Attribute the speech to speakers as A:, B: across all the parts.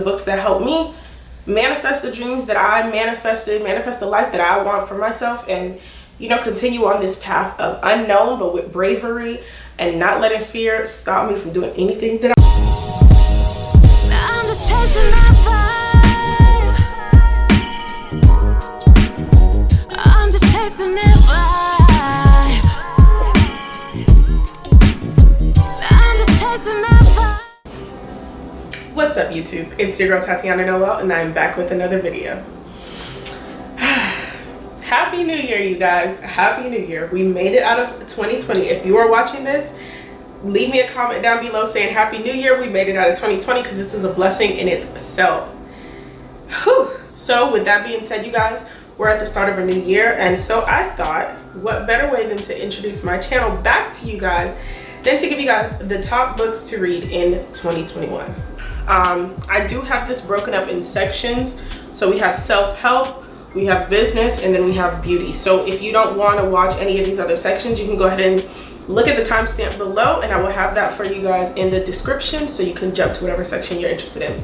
A: books that help me manifest the dreams that I manifested, manifest the life that I want for myself, and continue on this path of unknown but with bravery and not letting fear stop me from doing anything that
B: I'm just chasing that vibe. I'm just chasing that vibe. I'm just chasing that vibe.
A: What's up, YouTube? It's your girl Tatiana Noel, and I'm back with another video. Happy New Year, you guys. Happy New Year. We made it out of 2020. If you are watching this, leave me a comment down below saying Happy New Year. We made it out of 2020 because this is a blessing in itself. Whew. So with that being said, you guys, we're at the start of a new year, and so I thought what better way than to introduce my channel back to you guys than to give you guys the top books to read in 2021. I do have this broken up in sections. So we have self-help, we have business, and then we have beauty. So if you don't want to watch any of these other sections, you can go ahead and look at the timestamp below, and I will have that for you guys in the description so you can jump to whatever section you're interested in.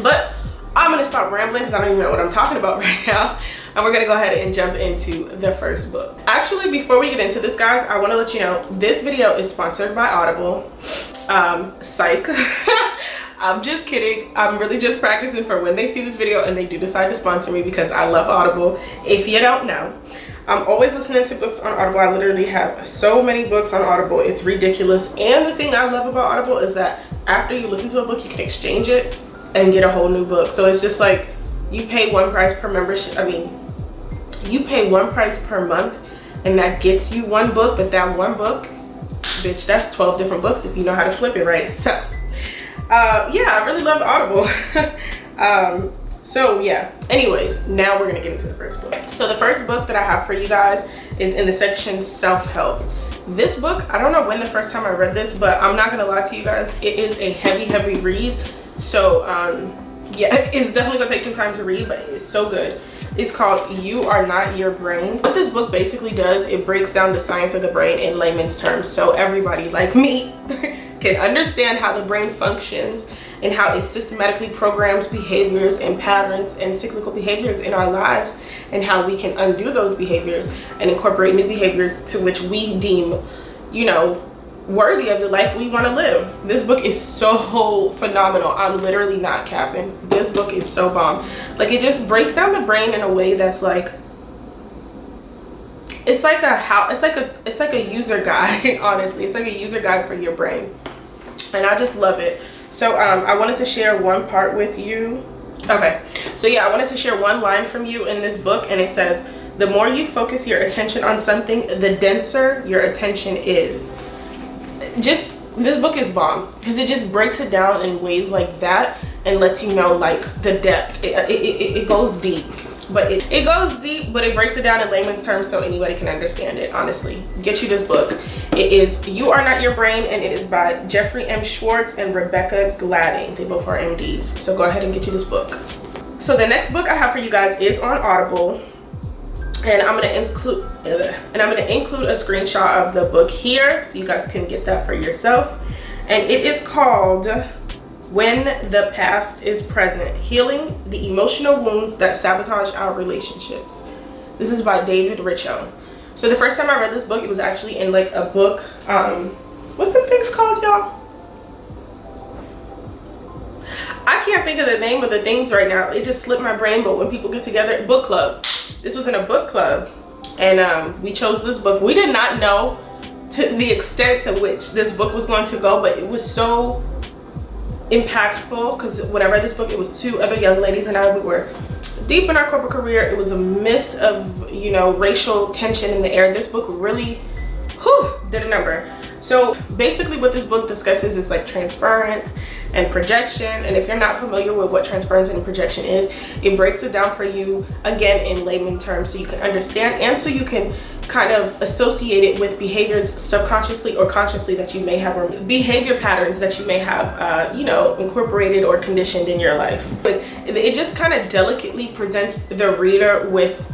A: But I'm gonna stop rambling because I don't even know what I'm talking about right now, and we're gonna go ahead and jump into the first book. Actually, before we get into this, guys, I want to let you know this video is sponsored by Audible. Psych. I'm just kidding. I'm really just practicing for when they see this video and they do decide to sponsor me, because I love Audible. If you don't know, I'm always listening to books on Audible. I literally have so many books on Audible. It's ridiculous. And the thing I love about Audible is that after you listen to a book, you can exchange it and get a whole new book. So it's just like you pay one price per membership. I mean, you pay one price per month and that gets you one book, but that one book, bitch, that's 12 different books if you know how to flip it right. So yeah, I really love Audible. So yeah, anyways, now we're gonna get into the first book. So the first book that I have for you guys is in the section self-help. This book, I don't know when the first time I read this, but I'm not gonna lie to you guys, it is a heavy read. So yeah, it's definitely gonna take some time to read, but it's so good. It's called You Are Not Your Brain. What this book basically does, it breaks down the science of the brain in layman's terms, so everybody like me can understand how the brain functions and how it systematically programs behaviors and patterns and cyclical behaviors in our lives, and how we can undo those behaviors and incorporate new behaviors to which we deem, worthy of the life we want to live. This book is so phenomenal. I'm literally not capping. This book is so bomb. Like, it just breaks down the brain in a way that's like, it's like a user guide. Honestly, it's like a user guide for your brain, and I just love it. So I wanted to share one part with you. Okay, so yeah, I wanted to share one line from you in this book, and it says, the more you focus your attention on something, the denser your attention is. Just, this book is bomb because it just breaks it down in ways like that and lets you know like the depth. It goes deep. But it goes deep, but it breaks it down in layman's terms so anybody can understand it. Honestly, get you this book. It is You Are Not Your Brain, and it is by Jeffrey M. Schwartz and Rebecca Gladding. They both are MDs. So go ahead and get you this book. So the next book I have for you guys is on Audible, and I'm gonna include a screenshot of the book here so you guys can get that for yourself. And it is called When the Past is Present, Healing the Emotional Wounds That Sabotage Our Relationships. This is by David Richo. So the first time I read this book, it was actually in like a book, what's them things called, y'all? I can't think of the name of the things right now. It just slipped my brain, but when people get together, book club. This was in a book club, and we chose this book. We did not know to the extent to which this book was going to go, but it was so impactful because when I read this book, it was two other young ladies and I, we were deep in our corporate career. It was a mist of racial tension in the air. This book really did a number. So basically what this book discusses is like transference and projection, and if you're not familiar with what transference and projection is, it breaks it down for you again in layman terms so you can understand, and so you can kind of associate it with behaviors subconsciously or consciously that you may have, or behavior patterns that you may have incorporated or conditioned in your life. It just kind of delicately presents the reader with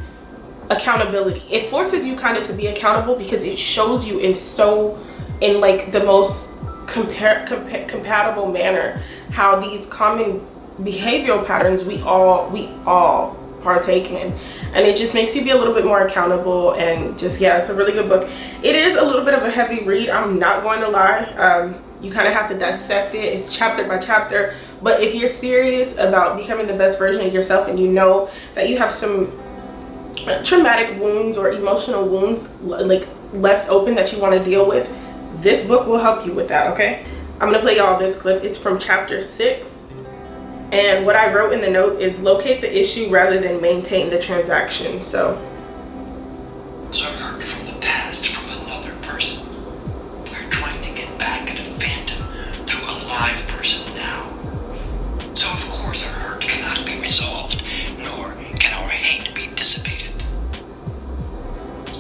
A: accountability. It forces you kind of to be accountable because it shows you in like the most compatible manner how these common behavioral patterns we all partake in, and it just makes you be a little bit more accountable. And just, yeah, it's a really good book. It is a little bit of a heavy read, I'm not going to lie. You kind of have to dissect it. It's chapter by chapter, but if you're serious about becoming the best version of yourself, and you know that you have some traumatic wounds or emotional wounds like left open that you want to deal with, this book will help you with that. Okay, I'm gonna play y'all this clip. It's from chapter 6, and what I wrote in the note is locate the issue rather than maintain the transaction. So
C: hurt from the past from another person. We're trying to get back at a phantom through a live person now. So of course our hurt cannot be resolved, nor can our hate be dissipated.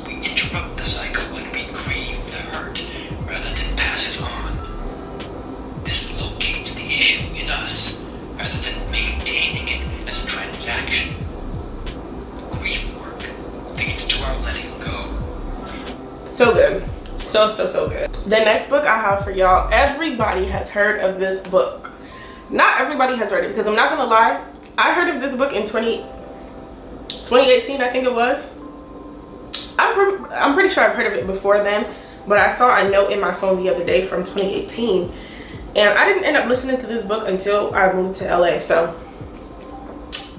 C: We interrupt the cycle when we grieve the hurt rather than pass it on. This locates the issue in us rather than maintaining it as a transaction. Grief work leads to our letting go.
A: so good, so good. The next book I have for y'all, everybody has heard of this book. Not everybody has read it, because I'm not gonna lie, I heard of this book in 2018, I think it was. I'm pretty sure I've heard of it before then, but I saw a note in my phone the other day from 2018, and I didn't end up listening to this book until I moved to LA. So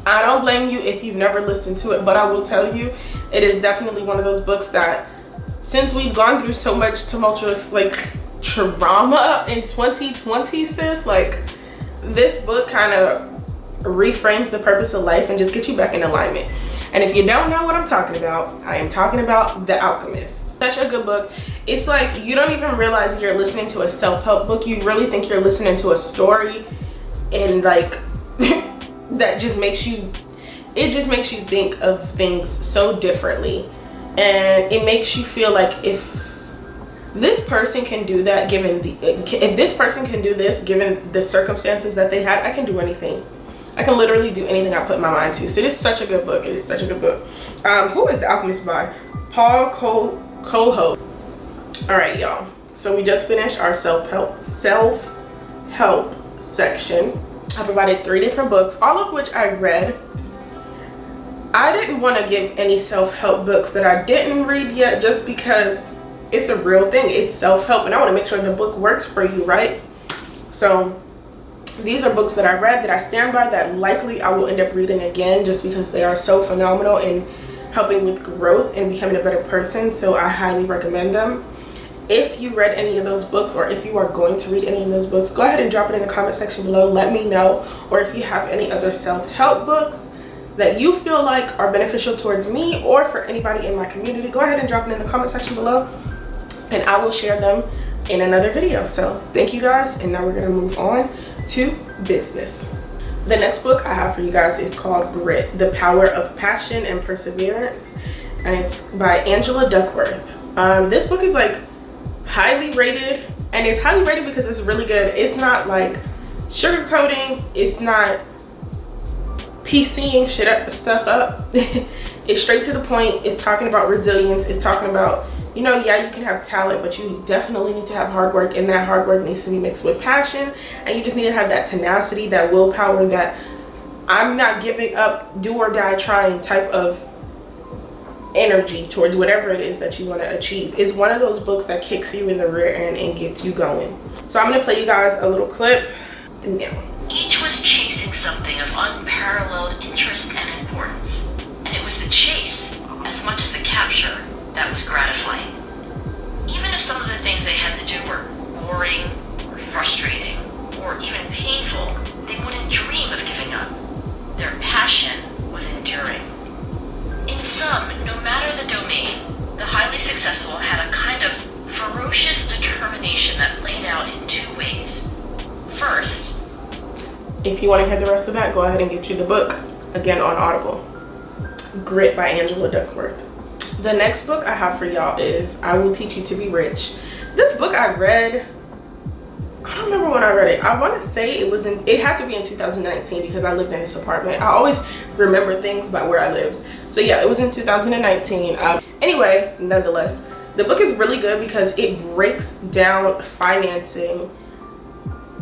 A: I don't blame you if you've never listened to it, but I will tell you, it is definitely one of those books that, since we've gone through so much tumultuous like trauma in 2020, sis, like this book kind of reframes the purpose of life and just gets you back in alignment. And if you don't know what I'm talking about, I am talking about The Alchemist. Such a good book. It's like you don't even realize you're listening to a self-help book. You really think you're listening to a story, and like that just makes you, it just makes you think of things so differently. And it makes you feel like if this person can do that, given the, if this person can do this, given the circumstances that they had, I can do anything. I can literally do anything I put my mind to. So it is such a good book. It is such a good book. Who is The Alchemist by? Paul Coelho. All right, y'all. So we just finished our self-help section. I provided 3 different books, all of which I read. I didn't want to give any self-help books that I didn't read yet, just because it's a real thing. It's self-help, and I want to make sure the book works for you, right? So these are books that I read that I stand by, that likely I will end up reading again, just because they are so phenomenal in helping with growth and becoming a better person. So I highly recommend them. If you read any of those books, or if you are going to read any of those books, go ahead and drop it in the comment section below. Let me know. Or if you have any other self-help books that you feel like are beneficial towards me or for anybody in my community, go ahead and drop it in the comment section below, and I will share them in another video. So thank you guys, and now we're gonna move on to business. The next book I have for you guys is called Grit: The Power of Passion and Perseverance, and it's by Angela Duckworth. This book is like highly rated, and it's highly rated because it's really good. It's not like sugarcoating, it's not PCing stuff up. It's straight to the point. It's talking about resilience. It's talking about, you know, yeah, you can have talent, but you definitely need to have hard work, and that hard work needs to be mixed with passion, and you just need to have that tenacity, that willpower, that I'm not giving up, do or die trying type of energy towards whatever it is that you want to achieve. It's one of those books that kicks you in the rear end and gets you going. So I'm going to play you guys a little clip now.
D: Each was chasing something of unparalleled interest and importance, and it was the chase, as much as the capture, that was gratifying. Even if some of the things they had to do were boring, or frustrating, or even painful, they wouldn't dream of giving up. Their passion was enduring. In sum, no matter the domain, the highly successful had a kind of ferocious determination that played out in 2 ways. First,
A: if you want to hear the rest of that, go ahead and get you the book, again on Audible. Grit by Angela Duckworth. The next book I have for y'all is I Will Teach You to Be Rich. This book I read, I don't remember when I read it. I want to say it had to be in 2019, because I lived in this apartment. I always remember things by where I lived. So yeah, it was in 2019. Anyway, nonetheless, the book is really good because it breaks down financing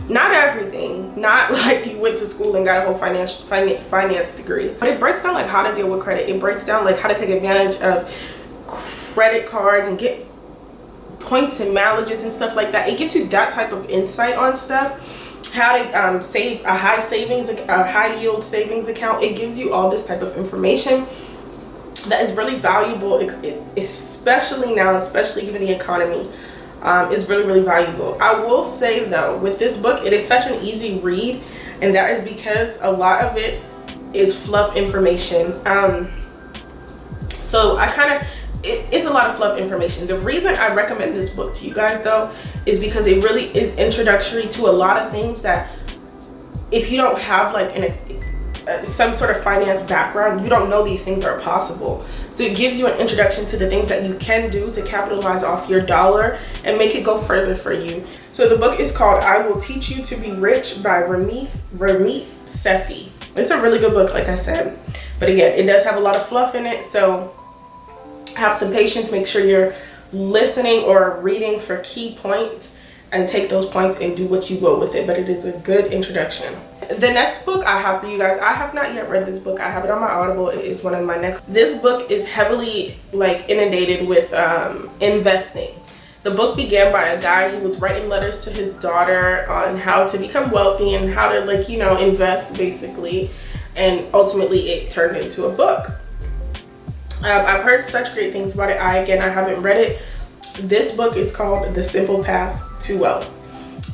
A: Not everything, not like you went to school and got a whole finance degree, but it breaks down like how to deal with credit. It breaks down like how to take advantage of credit cards and get points and mileages and stuff like that. It gives you that type of insight on stuff, how to save a high yield savings account. It gives you all this type of information that is really valuable, especially now, especially given the economy. It's really, really valuable. I will say though, with this book, it is such an easy read, and that is because a lot of it is fluff information. So it's a lot of fluff information. The reason I recommend this book to you guys though is because it really is introductory to a lot of things that if you don't have like some sort of finance background, you don't know these things are possible. So it gives you an introduction to the things that you can do to capitalize off your dollar and make it go further for you. So the book is called I Will Teach You to Be Rich by Ramit Sethi. It's a really good book, like I said. But again, it does have a lot of fluff in it, so have some patience. Make sure you're listening or reading for key points and take those points and do what you will with it. But it is a good introduction. The next book I have for you guys, I have not yet read this book. I have it on my Audible. It is one of my next. This book is heavily like inundated with investing. The book began by a guy who was writing letters to his daughter on how to become wealthy and how to, like, you know, invest basically. And ultimately it turned into a book. I've heard such great things about it. I haven't read it. This book is called The Simple Path to Wealth.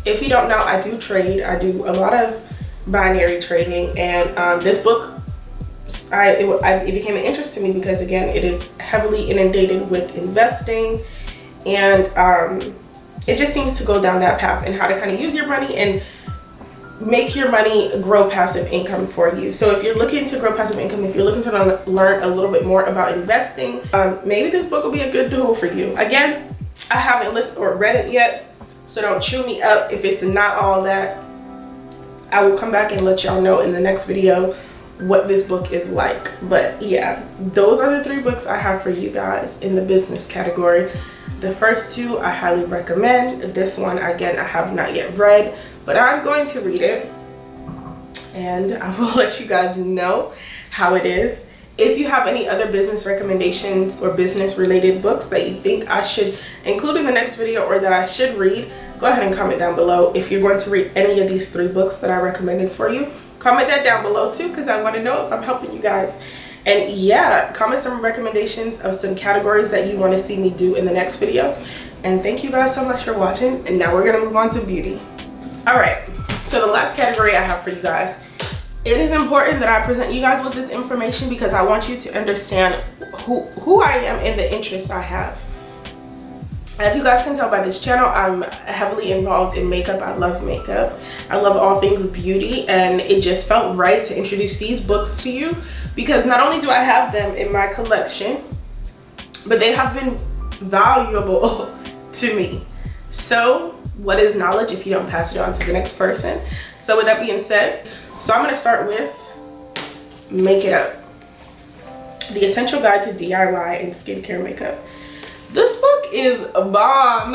A: If you don't know, I do trade. I do a lot of binary trading, and this book, it became an interest to me because again, it is heavily inundated with investing, and it just seems to go down that path and how to kind of use your money and make your money grow passive income for you. So if you're looking to grow passive income, if you're looking to learn a little bit more about investing, maybe this book will be a good tool for you. Again, I haven't listened or read it yet, so don't chew me up if it's not all that. I will come back and let y'all know in the next video what this book is like. But yeah, those are the 3 books I have for you guys in the business category. The first 2 I highly recommend. This one, again, I have not yet read, but I'm going to read it and I will let you guys know how it is. If you have any other business recommendations or business related books that you think I should include in the next video or that I should read, go ahead and comment down below. If you're going to read any of these 3 books that I recommended for you, comment that down below too, because I want to know if I'm helping you guys. And yeah, comment some recommendations of some categories that you want to see me do in the next video. And thank you guys so much for watching. And now we're going to move on to beauty. All right, so the last category I have for you guys. It is important that I present you guys with this information because I want you to understand who I am and the interests I have. As you guys can tell by this channel, I'm heavily involved in makeup. I love makeup. I love all things beauty, and it just felt right to introduce these books to you because not only do I have them in my collection, but they have been valuable to me. So what is knowledge if you don't pass it on to the next person? So with that being said, so I'm going to start with Make It Up, The Essential Guide to DIY and Skincare Makeup. This book is a bomb,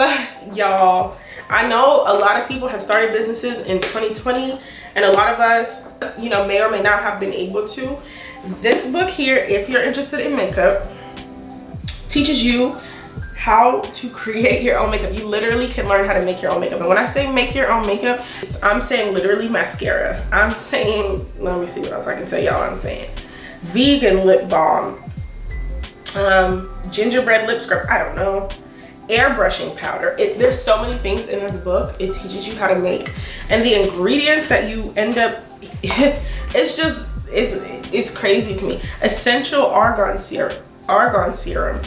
A: y'all. I know a lot of people have started businesses in 2020, and a lot of us, you know, may or may not have been able to. This book here, if you're interested in makeup, teaches you how to create your own makeup. You literally can learn how to make your own makeup. And when I say make your own makeup, I'm saying literally mascara. I'm saying, let me see what else I can tell y'all I'm saying. Vegan lip balm. Gingerbread lip scrub, I don't know. Airbrushing powder. There's so many things in this book. It teaches you how to make. And the ingredients that you end up, it's crazy to me. Essential argan serum.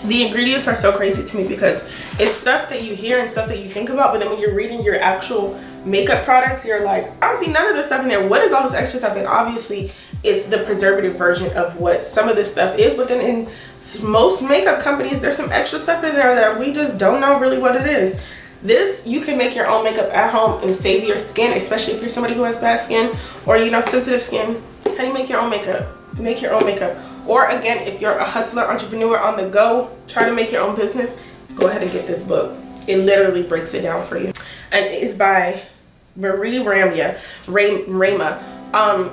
A: The ingredients are so crazy to me because it's stuff that you hear and stuff that you think about, but then when you're reading your actual makeup products, you're like, I don't see none of this stuff in there. What is all this extra stuff? And obviously it's the preservative version of what some of this stuff is, but then in most makeup companies, there's some extra stuff in there that we just don't know really what it is. This, you can make your own makeup at home and save your skin, especially if you're somebody who has bad skin or, you know, sensitive skin. How do you make your own makeup? Make your own makeup. Or again, if you're a hustler, entrepreneur on the go, trying to make your own business, go ahead and get this book. It literally breaks it down for you. and it's by Marie Rama.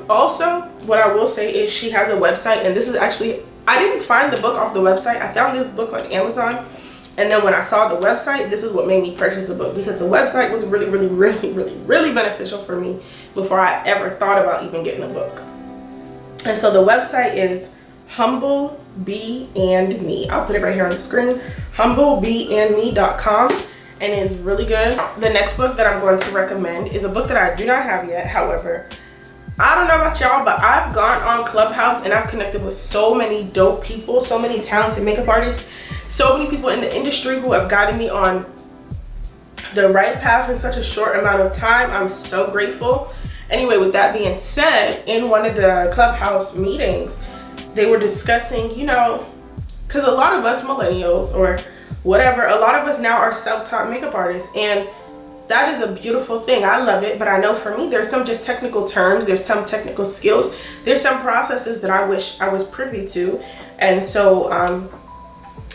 A: Also, what I will say is she has a website, and this is actually, I didn't find the book off the website. I found this book on Amazon, and then when I saw the website, this is what made me purchase the book, because the website was really beneficial for me before I ever thought about even getting a book. And so the website is Humble Bee and Me. I'll put it right here on the screen, humblebeeandme.com, and it's really good. The next book that I'm going to recommend is a book that I do not have yet. However, I don't know about y'all, but I've gone on Clubhouse and I've connected with so many dope people, so many talented makeup artists, so many people in the industry who have gotten me on the right path in such a short amount of time. I'm so grateful. Anyway, with that being said, in one of the Clubhouse meetings, they were discussing, you know, because a lot of us millennials or whatever, a lot of us now are self-taught makeup artists, and that is a beautiful thing. I love it, but I know for me, there's some just technical terms, there's some technical skills, there's some processes that I wish I was privy to. And so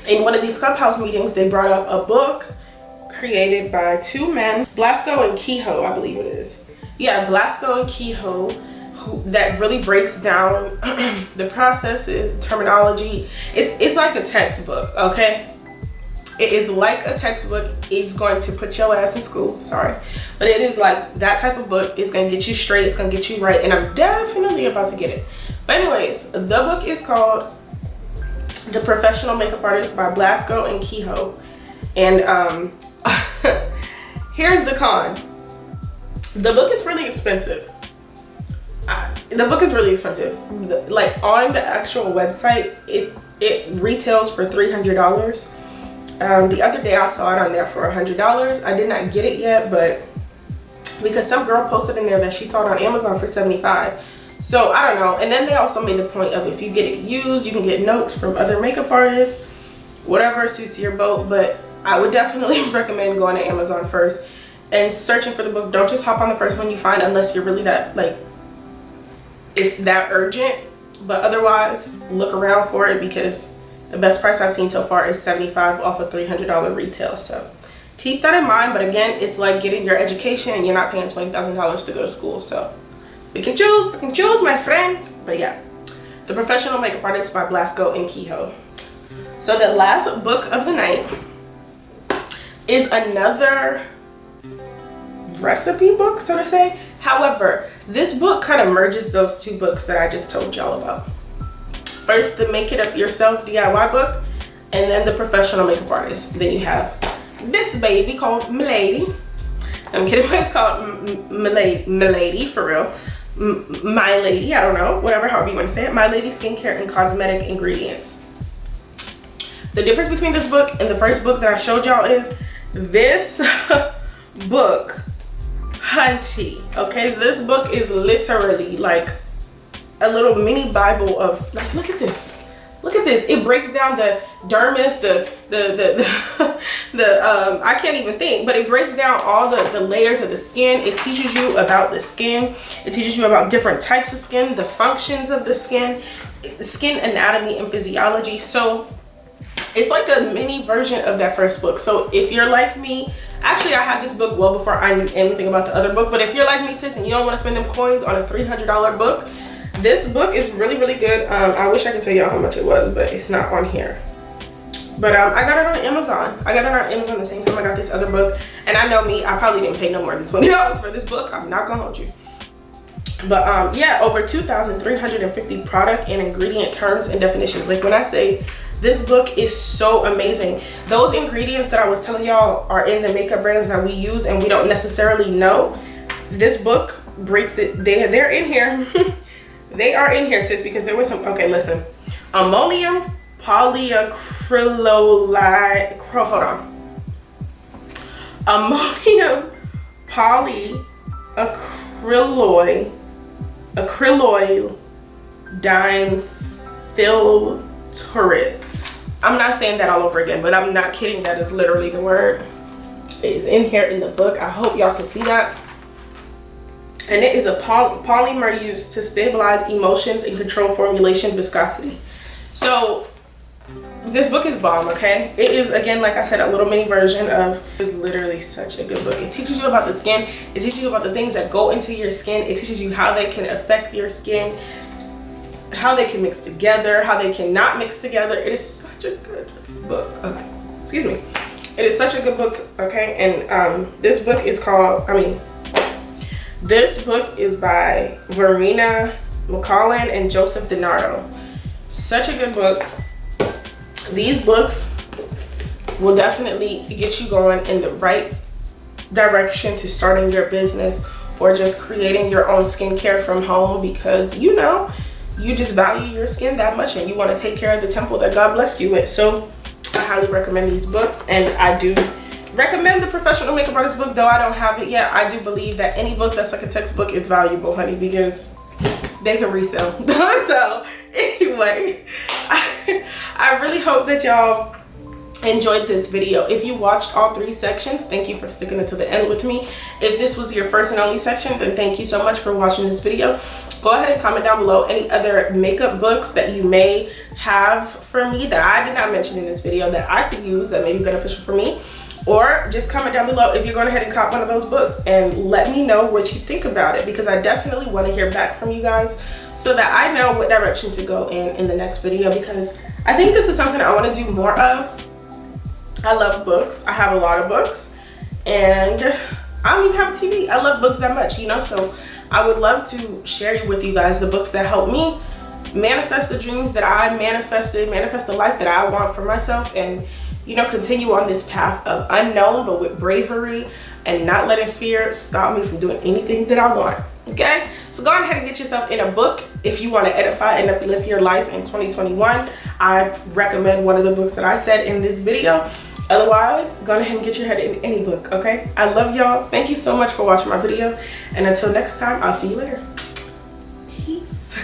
A: in one of these Clubhouse meetings, they brought up a book created by two men, Blasco and Kehoe, I believe it is. Yeah, Blasco and Kehoe, that really breaks down the processes, terminology. It's like a textbook, okay? It is like a textbook. It's going to put your ass in school, sorry. But it is like that type of book. It's going to get you straight, it's going to get you right, and I'm definitely about to get it. But anyways, the book is called The Professional Makeup Artist by Blasco and Kehoe. And here's the con. The book is really expensive. The book is really expensive. Like on the actual website, it retails for $300. The other day I saw it on there for $100. I did not get it yet, but because some girl posted in there that she saw it on Amazon for $75. So I don't know. And then they also made the point of, if you get it used, you can get notes from other makeup artists, whatever suits your boat. But I would definitely recommend going to Amazon first and searching for the book. Don't just hop on the first one you find unless you're really that, like, it's that urgent. But otherwise, look around for it, because the best price I've seen so far is $75 off a $300 retail. So keep that in mind. But again, it's like getting your education and you're not paying $20,000 to go to school. So we can choose, my friend. But yeah, The Professional Makeup Artist by Blasco and Kehoe. So the last book of the night is another recipe book, so to say. However, this book kind of merges those two books that I just told y'all about. First, the Make It Up Yourself DIY book, and then the Professional Makeup Artist. Then you have this baby called Milady. I'm kidding, but it's called Milady for real. My Lady, I don't know, whatever, however you want to say it. My Lady Skincare and Cosmetic Ingredients. The difference between this book and the first book that I showed y'all is this book, hunty, okay? This book is literally like a little mini Bible of, like, look at this. Look at this. It breaks down the dermis, I can't even think, but it breaks down all the layers of the skin. It teaches you about the skin. It teaches you about different types of skin, the functions of the skin anatomy and physiology. So it's like a mini version of that first book. So if you're like me, actually I had this book well before I knew anything about the other book, but if you're like me, sis, and you don't want to spend them coins on a $300 book, this book is really good. I wish I could tell y'all how much it was, but it's not on here. But I got it on Amazon. I got it on Amazon the same time I got this other book. And I know me, I probably didn't pay no more than $20 for this book. I'm not gonna hold you. But yeah, over 2,350 product and ingredient terms and definitions. Like when I say this book is so amazing, those ingredients that I was telling y'all are in the makeup brands that we use and we don't necessarily know. This book breaks it. They're in here. They are in here, sis, because there was some, okay, listen. Ammonium polyacrylolide, hold on. Ammonium polyacryloid dimethylturate. I'm not saying that all over again, but I'm not kidding. That is literally the word. It is in here in the book. I hope y'all can see that. And it is a polymer used to stabilize emotions and control formulation viscosity. So this book is bomb, okay? It is, again, like I said, a little mini version of, it's literally such a good book. It teaches you about the skin. It teaches you about the things that go into your skin. It teaches you how they can affect your skin, how they can mix together, how they cannot mix together. It is such a good book. Okay, excuse me. It is such a good book, okay? And this book is called, this book is by Verena McCollin and Joseph DiNardo. Such a good book. These books will definitely get you going in the right direction to starting your business or just creating your own skincare from home, because you know you just value your skin that much and you want to take care of the temple that God bless you with. So I highly recommend these books, and I do recommend the Professional Makeup Artist book, though I don't have it yet. I do believe that any book that's like a textbook is valuable, honey, because they can resell. So anyway, I really hope that y'all enjoyed this video. If you watched all 3 sections, thank you for sticking it to the end with me. If this was your first and only section, then thank you so much for watching this video. Go ahead and comment down below any other makeup books that you may have for me that I did not mention in this video that I could use that may be beneficial for me. Or just comment down below if you're going ahead and cop one of those books, and let me know what you think about it, because I definitely want to hear back from you guys so that I know what direction to go in the next video, because I think this is something I want to do more of. I love books. I have a lot of books, and I don't even have a TV. I love books that much, you know, so I would love to share with you guys the books that help me manifest the dreams that I manifested, manifest the life that I want for myself, and you know, continue on this path of unknown, but with bravery and not letting fear stop me from doing anything that I want. Okay, so go ahead and get yourself in a book if you want to edify and uplift your life in 2021. I recommend one of the books that I said in this video. Otherwise, go ahead and get your head in any book. Okay, I love y'all. Thank you so much for watching my video, and until next time, I'll see you later. Peace.